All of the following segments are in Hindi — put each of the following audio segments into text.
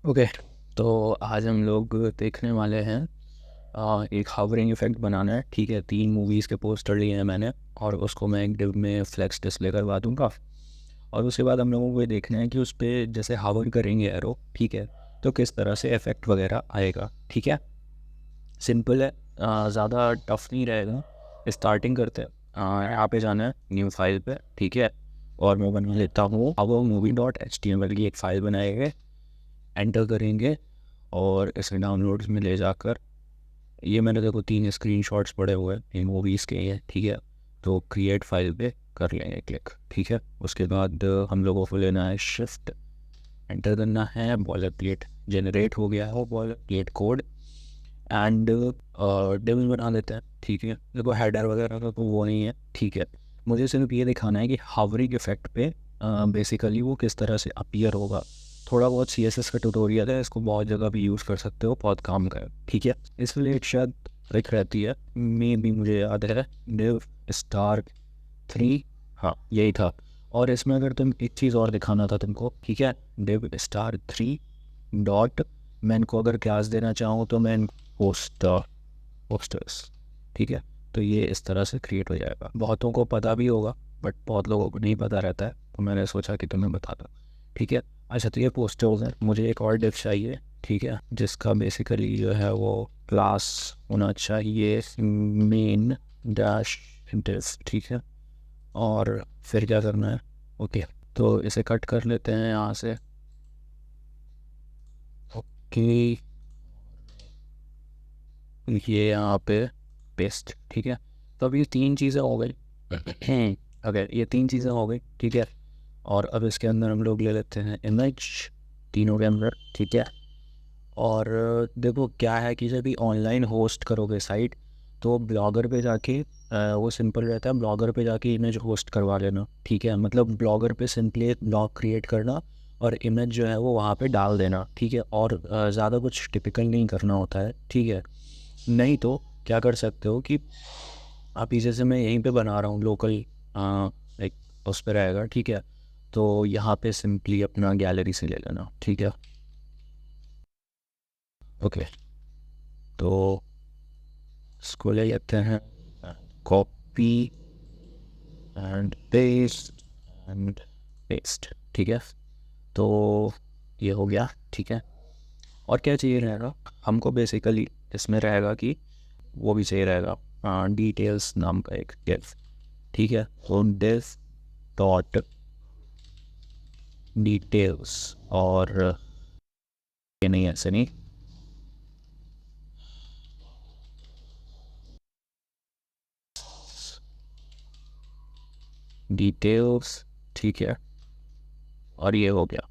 ओके। तो आज हम लोग देखने वाले हैं एक हावरिंग इफ़ेक्ट बनाना है। ठीक है, 3 मूवीज़ के पोस्टर लिए हैं मैंने और उसको मैं एक डिब में फ्लेक्स डिस्प्ले करवा दूंगा। और उसके बाद हम लोगों को ये देखना है कि उस पर जैसे हावर करेंगे एरो, ठीक है, तो किस तरह से इफ़ेक्ट वगैरह आएगा। ठीक है, सिंपल है, ज़्यादा टफ नहीं रहेगा। स्टार्टिंग करते हैं। यहाँ पे जाना है न्यू फाइल पे, ठीक है, और मैं बना लेता हूँ hover movie dot H T M L की एक फ़ाइल बनाएंगे, एंटर करेंगे और इसे डाउनलोड्स में ले जाकर, ये मैंने देखो 3 स्क्रीनशॉट्स पड़े हुए हैं इन मूवीज़ के हैं, ठीक है। तो क्रिएट फाइल पे कर लेंगे क्लिक, ठीक है। उसके बाद हम लोगों को लेना है शिफ्ट, एंटर करना है, बॉलर प्लेट जनरेट हो गया है, bowler plate code and devil बना लेते हैं, ठीक है। देखो हेडर वगैरह का तो वो नहीं है, ठीक है। मुझे सिर्फ ये दिखाना है कि हावरिंग इफेक्ट पे बेसिकली वो किस तरह से अपीयर होगा। थोड़ा बहुत CSS का ट्यूटोरियल है, इसको बहुत जगह भी यूज़ कर सकते हो, बहुत काम का है, ठीक है। इसलिए शायद लिख रहती है, मे भी मुझे याद है डिव स्टार 3, हाँ यही था। और इसमें अगर तुम एक चीज़ और दिखाना था तुमको, ठीक है, डिव स्टार 3 डॉट, मैं इनको अगर क्लास देना चाहूँ तो मैं पोस्टर पोस्टर्स, ठीक है। तो ये इस तरह से क्रिएट हो जाएगा। बहुतों को पता भी होगा बट बहुत लोगों को नहीं पता रहता है, तो मैंने सोचा कि तुम्हें बता दूँ, ठीक है। अच्छा, तो ये पोस्टर्स हैं, मुझे एक और डिव चाहिए, ठीक है, जिसका बेसिकली जो है वो क्लास होना चाहिए मेन डैश डिव, ठीक है। और फिर क्या करना है, ओके, तो इसे कट कर लेते हैं यहाँ से, ओके, ये यहाँ पे पेस्ट, ठीक है। तो अब ये 3 चीज़ें हो गई। अगर ये 3 चीज़ें हो गई, ठीक है, और अब इसके अंदर हम लोग ले लेते हैं इमेज, तीनों के अंदर, ठीक है। और देखो क्या है कि जब भी ऑनलाइन होस्ट करोगे साइट, तो ब्लॉगर पे जाके वो सिंपल रहता है, ब्लॉगर पे जाके इमेज होस्ट करवा लेना, ठीक है। मतलब ब्लॉगर पे सिंपली एक ब्लॉग क्रिएट करना और इमेज जो है वो वहाँ पे डाल देना, ठीक है। और ज़्यादा कुछ टिपिकल नहीं करना होता है, ठीक है। नहीं तो क्या कर सकते हो कि अभी जैसे मैं यहीं पे बना रहा हूँ लोकल, लाइक उस पर रहेगा, ठीक है। तो यहाँ पे सिंपली अपना गैलरी से ले लेना, ठीक है, ओके। तो इसको ले लेते हैं, copy and paste and paste, ठीक है। तो ये हो गया, ठीक है। और क्या चाहिए रहेगा हमको, बेसिकली इसमें रहेगा कि वो भी चाहिए रहेगा डिटेल्स नाम का एक डिव, ठीक है। तो डिव डॉट डिटेल्स, और ये नहीं, ऐसे नहीं, डिटेल्स, ठीक है। और ये हो गया,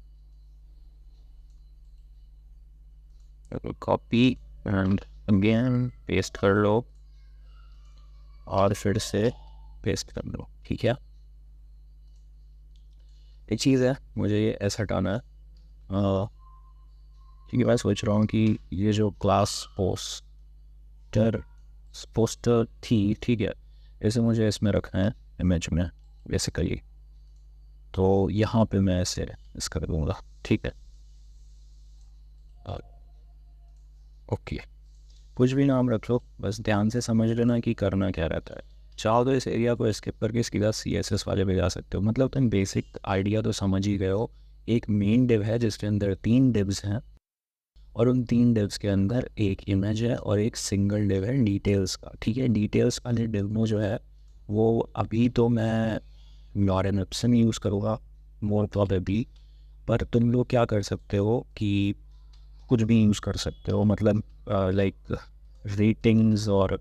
कॉपी एंड अगेन पेस्ट कर लो और फिर से पेस्ट कर लो, ठीक है। एक चीज़ है, मुझे ये ऐसा हटाना है, क्योंकि मैं सोच रहा हूँ कि ये जो क्लास पोस्टर पोस्टर थी, ठीक है, इसे मुझे इसमें रखना है इमेज में बेसिकली। तो यहाँ पे मैं ऐसे इस कर दूँगा, ठीक है, ओके। कुछ भी नाम रख लो, बस ध्यान से समझ लेना कि करना क्या रहता है। चाहो तो इस एरिया को स्किप करके सीधा CSS वाले पे जा सकते हो, मतलब तुम बेसिक आइडिया तो समझ ही गए हो। एक मेन डिव है जिसके अंदर 3 डिव्स हैं, और उन 3 डिव्स के अंदर एक इमेज है और एक सिंगल डिव है डिटेल्स का, ठीक है। डिटेल्स वाले डिव में जो है वो अभी तो मैं लॉरेन एप्सन यूज़ करूँगा मोर प्रॉबेबली, पर तुम लोग क्या कर सकते हो कि कुछ भी यूज़ कर सकते हो, मतलब लाइक रेटिंग्स और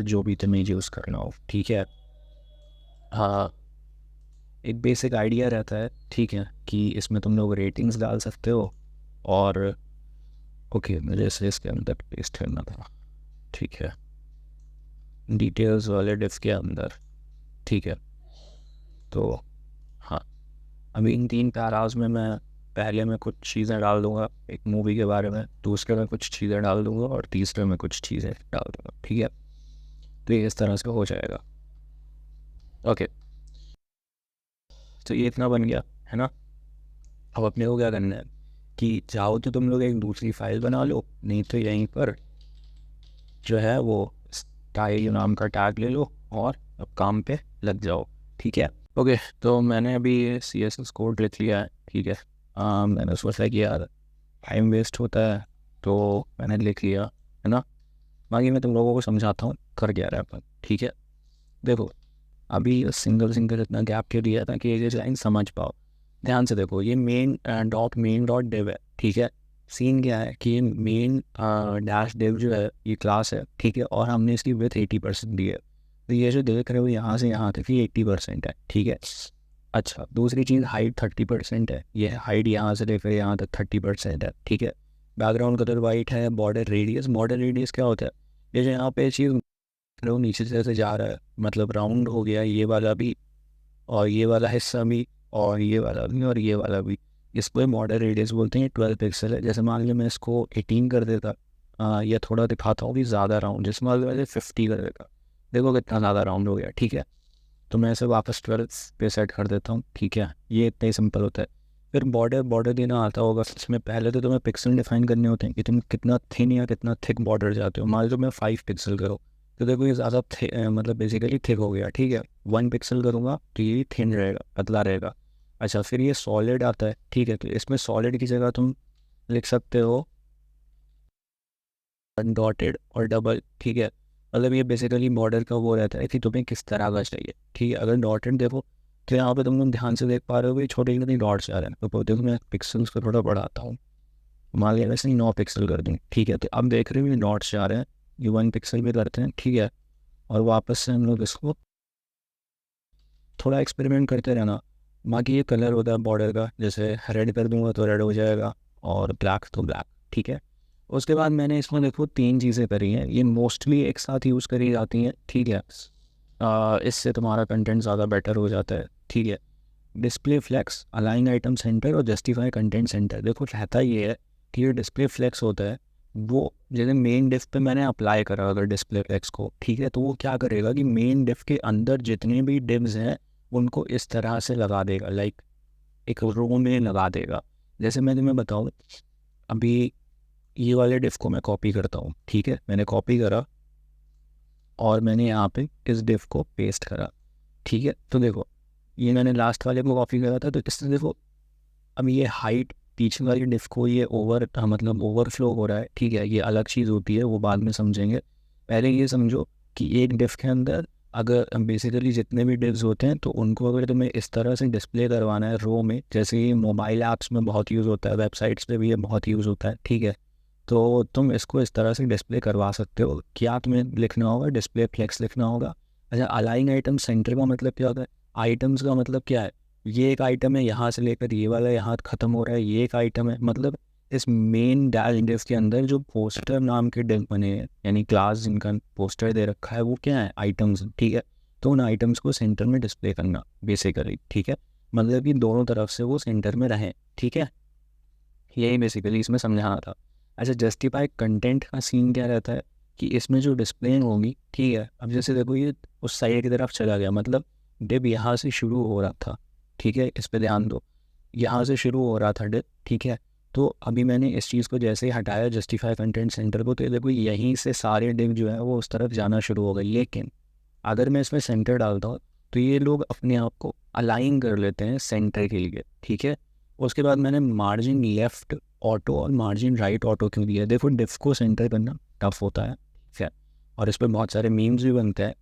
जो भी तुम्हें यूज़ करना हो, ठीक है। हाँ, एक बेसिक आइडिया रहता है, ठीक है, कि इसमें तुम लोग रेटिंग्स डाल सकते हो। और ओके, मुझे इसे इसके अंदर पेस्ट करना था, ठीक है, डिटेल्स वाले डिव के अंदर, ठीक है। तो हाँ, अभी इन 3 पैराज में मैं पहले में कुछ चीज़ें डाल दूँगा एक मूवी के बारे में, दूसरे में कुछ चीज़ें डाल दूँगा और तीसरे में कुछ चीज़ें डाल दूँगा, ठीक है। तो ये इस तरह से हो जाएगा, ओके। तो ये इतना बन गया है ना। अब अपने को क्या करना है, कि चाहो तो तुम लोग एक दूसरी फाइल बना लो, नहीं तो यहीं पर जो है वो स्टाइल नाम का टैग ले लो और अब काम पे लग जाओ। ठीक है, ओके। तो मैंने अभी CSS कोड लिख लिया है। ठीक है, मैंने सोचा कि यार टाइम वेस्ट होता है तो मैंने लिख लिया, है ना। बाकी मैं तुम लोगों को समझाता हूँ कर क्या रहा है अपन। ठीक है, देखो अभी सिंगल सिंगल इतना गैप क्यों दिया था कि ये लाइन समझ पाओ। ध्यान से देखो, ये मेन डॉट डिव है। ठीक है, सीन क्या है कि ये मेन डैश डिव जो है ये क्लास है। ठीक है, और हमने इसकी विथ 80% दी है। तो ये जो देख रहे हो यहाँ से यहाँ तक ये 80% है। ठीक है, अच्छा दूसरी चीज़ हाइट 30% है। ये हाइट यहाँ से लेकर यहाँ तक 30% है। ठीक है, बैकग्राउंड कलर वाइट है। बॉर्डर रेडियस क्या होता है, ये जो यहाँ पे चीज़ लोग नीचे से जा रहा है, मतलब राउंड हो गया ये वाला भी, और ये वाला हिस्सा भी, और ये वाला भी, और ये वाला भी। इसको बॉर्डर रेडियस बोलते हैं। 12 पिक्सल है। जैसे मान लो मैं इसको 18 कर देता, या थोड़ा दिखाता हूँ कि ज़्यादा राउंड, जैसे मान लो मैंने 50 कर देता, देखो कितना ज़्यादा राउंड हो गया। ठीक है, तो मैं इसे वापस 12 पे सेट कर देता हूँ। ठीक है, ये इतना ही सिंपल होता है। फिर बॉर्डर देना आता होगा। इसमें पहले तो तुम्हें पिक्सल डिफाइन करने होते हैं कि तुम कितना थिन या कितना थिक बॉर्डर चाहते हो। मान लो मैं 5 पिक्सल करो तो देखो ये ज़्यादा मतलब बेसिकली थिक हो गया। ठीक है, 1 पिक्सल करूँगा तो ये थिन रहेगा, पतला रहेगा। अच्छा, फिर ये सॉलिड आता है। ठीक है, तो इसमें सॉलिड की जगह तुम लिख सकते हो डॉटेड और डबल। ठीक है, मतलब ये बेसिकली बॉर्डर का वो रहता है कि तुम्हें किस तरह का चाहिए। ठीक है, अगर डॉटेड देखो तो यहाँ पे तुम लोग ध्यान से देख पा रहे हो कि छोटे छोटे डॉट्स आ रहे हैं। तो देखो मैं पिक्सल्स को थोड़ा बढ़ाता हूँ, मान लिया वैसे ही 9 पिक्सल कर दूँ। ठीक है, तो अब देख रहे हो ये डॉट्स आ रहे हैं, ये 1 पिक्सल भी करते हैं। ठीक है, और वापस से हम लोग इसको थोड़ा एक्सपेरिमेंट करते रहना। बाकी ये कलर होता है बॉर्डर का, जैसे रेड कर दूंगा तो रेड हो जाएगा, और ब्लैक तो ब्लैक। ठीक है, उसके बाद मैंने इसमें देखो 3 चीज़ें करी हैं, ये मोस्टली एक साथ यूज़ करी जाती हैं। ठीक है, इससे तुम्हारा कंटेंट ज़्यादा बेटर हो जाता है। ठीक है, display flex, align item center और जस्टिफाई कंटेंट सेंटर। देखो रहता ये है कि ये डिस्प्ले फ्लेक्स होता है वो जैसे मेन डिफ पे मैंने अप्लाई करा अगर डिस्प्ले फ्लेक्स को। ठीक है, तो वो क्या करेगा कि मेन डिफ के अंदर जितने भी डिव्स हैं उनको इस तरह से लगा देगा, लाइक एक रो में लगा देगा। जैसे मैं तुम्हें बताऊँ, अभी ये वाले डिफ को मैं कॉपी करता हूँ। ठीक है, मैंने कॉपी करा और मैंने यहाँ पे इस डिफ को पेस्ट करा। ठीक है, तो देखो ये मैंने लास्ट वाले को कॉपी करा था, तो इससे देखो अब ये हाइट पीछे वाली डिफ को ये मतलब ओवरफ्लो हो रहा है। ठीक है, ये अलग चीज़ होती है, वो बाद में समझेंगे। पहले ये समझो कि एक डिफ के अंदर अगर बेसिकली जितने भी डिव्स होते हैं तो उनको अगर तुम्हें इस तरह से डिस्प्ले करवाना है रो में, जैसे ये मोबाइल ऐप्स में बहुत यूज़ होता है, वेबसाइट्स पे भी ये बहुत यूज़ होता है। ठीक है, तो तुम इसको इस तरह से डिस्प्ले करवा सकते हो। क्या तुम्हें लिखना होगा, डिस्प्ले फ्लेक्स लिखना होगा। अच्छा, अलाइन आइटम सेंटर का मतलब क्या होता है, आइटम्स का मतलब क्या है, ये एक आइटम है, यहाँ से लेकर ये वाला यहाँ ख़त्म हो रहा है, ये एक आइटम है। मतलब इस मेन डैश डिव के अंदर जो पोस्टर नाम के डिव बने हैं, यानी क्लास जिनका पोस्टर दे रखा है, वो क्या है, आइटम्स। ठीक है, तो उन आइटम्स को सेंटर में डिस्प्ले करना बेसिकली। ठीक है, मतलब कि दोनों तरफ से वो सेंटर में रहें। ठीक है, यही बेसिकली इसमें समझाना था। अच्छा, जस्टिफाई कंटेंट का सीन क्या रहता है कि इसमें जो डिस्प्ले होगी, ठीक है, अब जैसे देखो ये उस साइड की तरफ चला गया, मतलब डिव यहाँ से शुरू हो रहा था। ठीक है, इस पर ध्यान दो, यहाँ से शुरू हो रहा था डिव। ठीक है, तो अभी मैंने इस चीज़ को जैसे ही हटाया जस्टिफाई कंटेंट सेंटर को, तो ये देखो यहीं से सारे डिव जो है वो उस तरफ जाना शुरू हो गए। लेकिन अगर मैं इसमें सेंटर डालता हूँ तो ये लोग अपने आप को अलाइन कर लेते हैं सेंटर के लिए। ठीक है, उसके बाद मैंने मार्जिन लेफ़्ट ऑटो और मार्जिन राइट ऑटो क्यों दिया, देखो डिफ को सेंटर करना टफ होता है। ठीक है, और इस पर बहुत सारे मीम्स भी बनते हैं।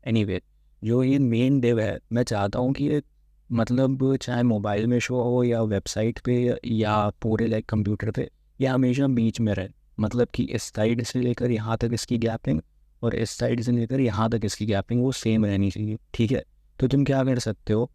एनीवे, जो ये मेन डिव है, मैं चाहता हूँ कि ये मतलब चाहे मोबाइल में शो हो या वेबसाइट पे या पूरे लाइक कंप्यूटर पे, ये हमेशा बीच में रहे। मतलब कि इस साइड से लेकर यहाँ तक इसकी गैपिंग और इस साइड से लेकर यहाँ तक इसकी गैपिंग वो सेम रहनी चाहिए। ठीक है, तो तुम क्या कर सकते हो,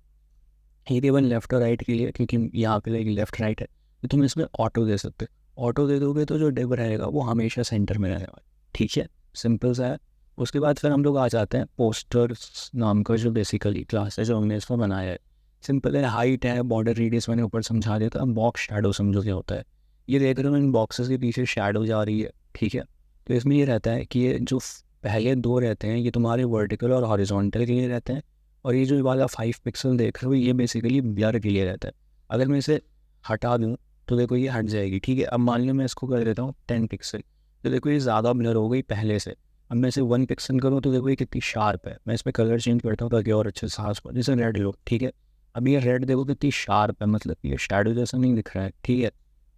ये केवल लेफ्ट और राइट के लिए, क्योंकि यहाँ पे लाइक लेफ्ट राइट है, तो तुम इसमें ऑटो दे सकते हो। ऑटो दे दोगे तो जो डिव रहेगा वो हमेशा सेंटर में रहेगा। ठीक है, सिंपल सा है। उसके बाद फिर हम लोग आ जाते हैं पोस्टर्स नाम का जो बेसिकली क्लास है जो हमने इसमें बनाया है। सिंपल है, हाइट है, बॉर्डर रेडियस मैंने ऊपर समझा दिया था। बॉक्स शैडो समझो क्या होता है, ये देख रहे हो इन बॉक्सेस के पीछे शैडो जा रही है। ठीक है, तो इसमें ये रहता है कि ये जो पहले 2 रहते हैं ये तुम्हारे वर्टिकल और हॉरिजॉन्टल के लिए रहते हैं, और ये वाला 5 पिक्सल देख रहे हो ये बेसिकली ब्लर के लिए रहता है। अगर मैं इसे हटा दूँ तो देखो ये हट जाएगी, ठीक है। अब मान लो मैं इसको कर देता हूँ 10 पिक्सल, तो देखो ये ज़्यादा ब्लर हो गई पहले से। अब मैं इसे 1 पिक्सल करूँ तो देखो ये कितनी शार्प है। मैं इसमें कलर चेंज करता हूँ ताकि और अच्छे से साफ हो, जैसे रेड लो, ठीक है। अभी ये रेड देखो कितनी शार्प है, मतलब ये शैडो जैसा नहीं दिख रहा है, ठीक है।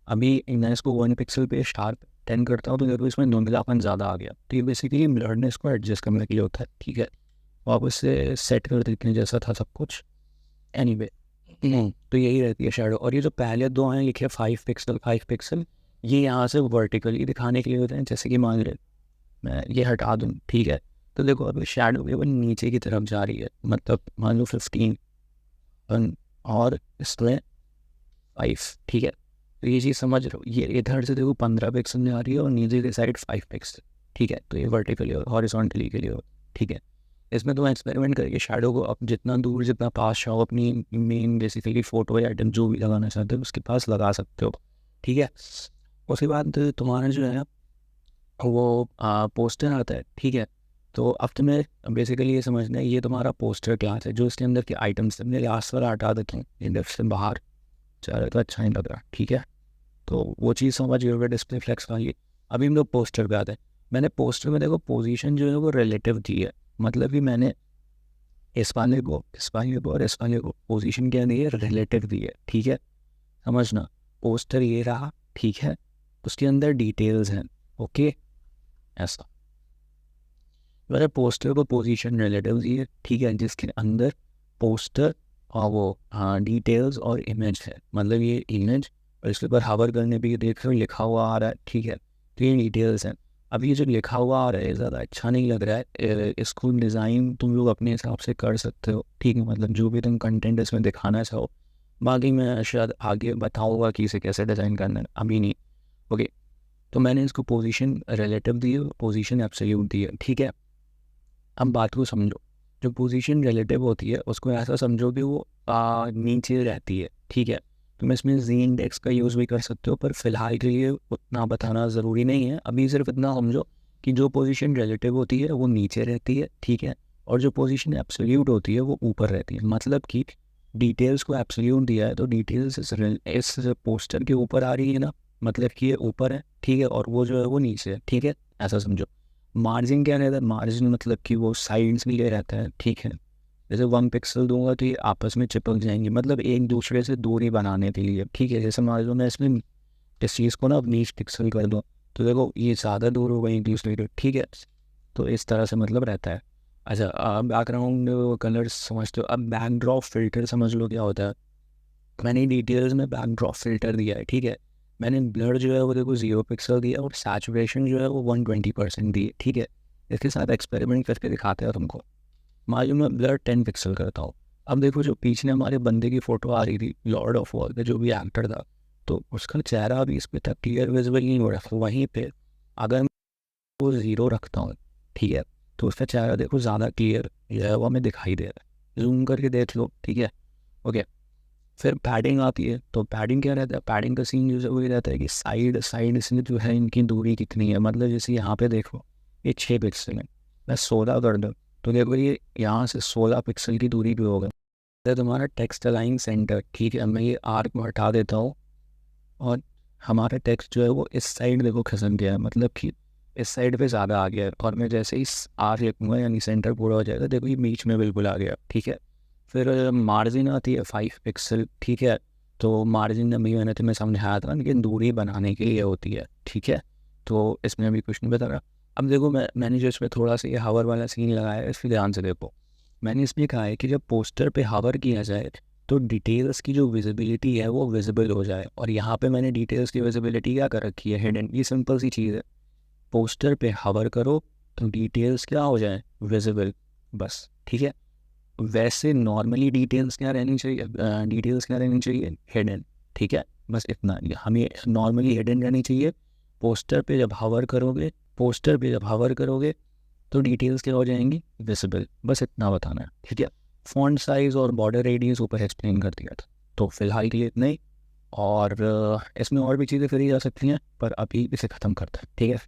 अभी मैं इसको 1 पिक्सल पे शार्प 10 करता हूँ तो देखो इसमें धुंधलापन ज़्यादा आ गया। तो ये बेसिकली ब्लरनेस को एडजस्ट करने के लिए होता है, ठीक है। वापस से सेट कर देते हैं जैसा था सब कुछ। एनीवे तो यही रहती है शैडो। और ये जो पहले दो हैं लिखे 5 पिक्सल 5 पिक्सल, ये यहाँ से वर्टिकली दिखाने के लिए होते हैं। जैसे कि मान ले मैं ये हटा दूँ, ठीक है, तो देखो अभी शैडो भी वो नीचे की तरफ जा रही है, मतलब मान लो 15 और इसमें 5, ठीक है। तो ये चीज़ समझ रहे हो, ये इधर से देखो 15 पिक्सल में आ रही है और नीचे की साइड 5 पिक्सल, ठीक है। तो ये वर्टिकली और हॉरिजॉन्टली के लिए हो, ठीक है। इसमें तुम एक्सपेरिमेंट करके शैडो को अब जितना दूर जितना पास चाहो अपनी मेन बेसिकली फोटो या आइटम जो भी लगाना चाहते हो उसके पास लगा सकते हो, ठीक है। उसके बाद तुम्हारा जो है वो पोस्टर आता है, ठीक है। तो अब तुम्हें बेसिकली ये समझना है, ये तुम्हारा पोस्टर क्लास है जो इसके अंदर के आइटम्स हमने लास्ट वाला हटा देते हैं इंडर से बाहर, चलो तो अच्छा नहीं लग रहा, ठीक है। तो वो चीज़ समझ गए, डिस्प्ले फ्लेक्स वाली। अभी हम लोग पोस्टर पे आते हैं। मैंने पोस्टर में देखो पोजीशन जो है वो रिलेटिव दी है, मतलब कि मैंने इस वाले को और इस वाले को पोजीशन क्या दी है, रिलेटिव दी है, ठीक है। समझना, पोस्टर ये रहा, ठीक है, उसके अंदर डिटेल्स हैं, ओके, ऐसा। मैंने पोस्टर को पोजीशन रिलेटिव दी है, ठीक है, जिसके अंदर पोस्टर और वो डिटेल्स और इमेज है, मतलब ये इमेज और इसके ऊपर हावर करने पे देख रहे हो लिखा हुआ आ रहा है, ठीक है। तो ये डिटेल्स हैं। अब ये जो लिखा हुआ आ रहा है ज़्यादा अच्छा नहीं लग रहा है, इसको डिज़ाइन तुम लोग अपने हिसाब से कर सकते हो, ठीक है, मतलब जो भी तुम कंटेंट इसमें दिखाना चाहो। बाकी मैं शायद आगे बताऊँगा कि इसे कैसे डिज़ाइन करना है, अभी नहीं, ओके। तो मैंने इसको पोजीशन रिलेटिव दी है, पोजीशन एब्सोल्यूट दी है, ठीक है। अब बात को समझो, जो पोजीशन रिलेटिव होती है उसको ऐसा समझो कि वो नीचे रहती है, ठीक है। तो मैं इसमें जी इंडेक्स का यूज़ भी कर सकते हो, पर फिलहाल के लिए उतना बताना ज़रूरी नहीं है। अभी सिर्फ इतना समझो कि जो पोजीशन रिलेटिव होती है वो नीचे रहती है, ठीक है, और जो पोजीशन एब्सोल्यूट होती है वो ऊपर रहती है। मतलब कि डिटेल्स को एब्सोल्यूट दिया है तो डिटेल्स इस पोस्टर के ऊपर आ रही है ना, मतलब कि ये ऊपर है, ठीक है, और वो जो है वो नीचे है, ठीक है, ऐसा समझो। मार्जिन क्या रहता है, मार्जिन मतलब कि वो साइड्स के लिए रहता है, ठीक है। जैसे 1 पिक्सल दूंगा तो ये आपस में चिपक जाएंगे, मतलब एक दूसरे से दूरी बनाने के लिए, ठीक है। जैसे मान लो मैं इसमें इस चीज़ को ना 20 पिक्सल कर दूँ तो देखो ये ज़्यादा दूर हो गई एक दूसरे से, ठीक है। तो इस तरह से मतलब रहता है। अच्छा, बैकग्राउंड कलर्स समझते हो। अब बैकड्रॉप फिल्टर समझ लो क्या होता है। मैंने डिटेल्स में बैकड्रॉप फिल्टर दिया है, ठीक है। मैंने ब्लर जो है वो देखो 0 पिक्सल दिया और सैचुरेशन जो है वो 120% दी है, ठीक है। इसके साथ एक्सपेरिमेंट करके दिखाते हैं तुमको। मान लो मैं ब्लर 10 पिक्सल करता हूँ। अब देखो जो पीछे हमारे बंदे की फ़ोटो आ रही थी, लॉर्ड ऑफ वॉर का जो भी एक्टर था, तो उसका चेहरा अभी इस पर तक क्लियर विजिबल नहीं हो रहा। वहीं पे अगर मैं वो 0 रखता हूँ, ठीक है, तो उसका चेहरा देखो ज़्यादा क्लियर जो है वो हमें दिखाई दे रहा है। जूम करके देख लो, ठीक है, ओके। फिर पैडिंग आती है, तो पैडिंग क्या रहता है, पैडिंग का सीन जो है वो ये रहता है कि साइड साइड से जो है इनकी दूरी कितनी है। मतलब जैसे यहाँ पे देखो ये 6 पिक्सल है, मैं 16 कर दूँ तो देखो ये यहाँ से 16 पिक्सल की दूरी पे होगा। तो तुम्हारा टेक्स्ट अलाइन सेंटर, ठीक है, मैं ये आर्क को हटा देता हूँ और हमारा टेक्स्ट जो है वो इस साइड देखो खिसक गया है, मतलब कि इस साइड पे ज़्यादा आ गया है। और मैं जैसे ही आर्क लिखूँगा यानी सेंटर पूरा हो जाएगा, देखो ये बीच में बिल्कुल आ गया, ठीक है। फिर मार्जिन आती है 5 पिक्सल, ठीक है। तो मार्जिन अभी मैंने तुम्हें समझाया था कि दूरी बनाने के लिए होती है, ठीक है। तो इसमें अभी कुछ नहीं बता रहा। अब देखो मैंने जो इसमें थोड़ा सा ये हावर वाला सीन लगाया है, इसमें ध्यान से देखो। मैंने इसमें कहा है कि जब पोस्टर पे हावर किया जाए तो डिटेल्स की जो विजिबिलिटी है वो विजिबल हो जाए। और यहाँ पे मैंने डिटेल्स की विजिबिलिटी क्या कर रखी है, हिडन। ये सिंपल सी चीज़ है, पोस्टर पे हावर करो तो डिटेल्स क्या हो जाए, विजिबल, बस, ठीक है। वैसे नॉर्मली डिटेल्स क्या रहनी चाहिए, डिटेल्स क्या रहनी चाहिए, हिडन, ठीक है। बस इतना हमें नॉर्मली हिडन रहनी चाहिए। पोस्टर पे जब हावर करोगे तो डिटेल्स क्या हो जाएंगी, विजिबल, बस इतना बताना है, ठीक है। फॉन्ट साइज़ और बॉर्डर रेडियस ऊपर एक्सप्लेन कर दिया था, तो फिलहाल के लिए इतना ही। और इसमें और भी चीज़ें करी जा सकती हैं पर अभी इसे ख़त्म करते हैं, ठीक है।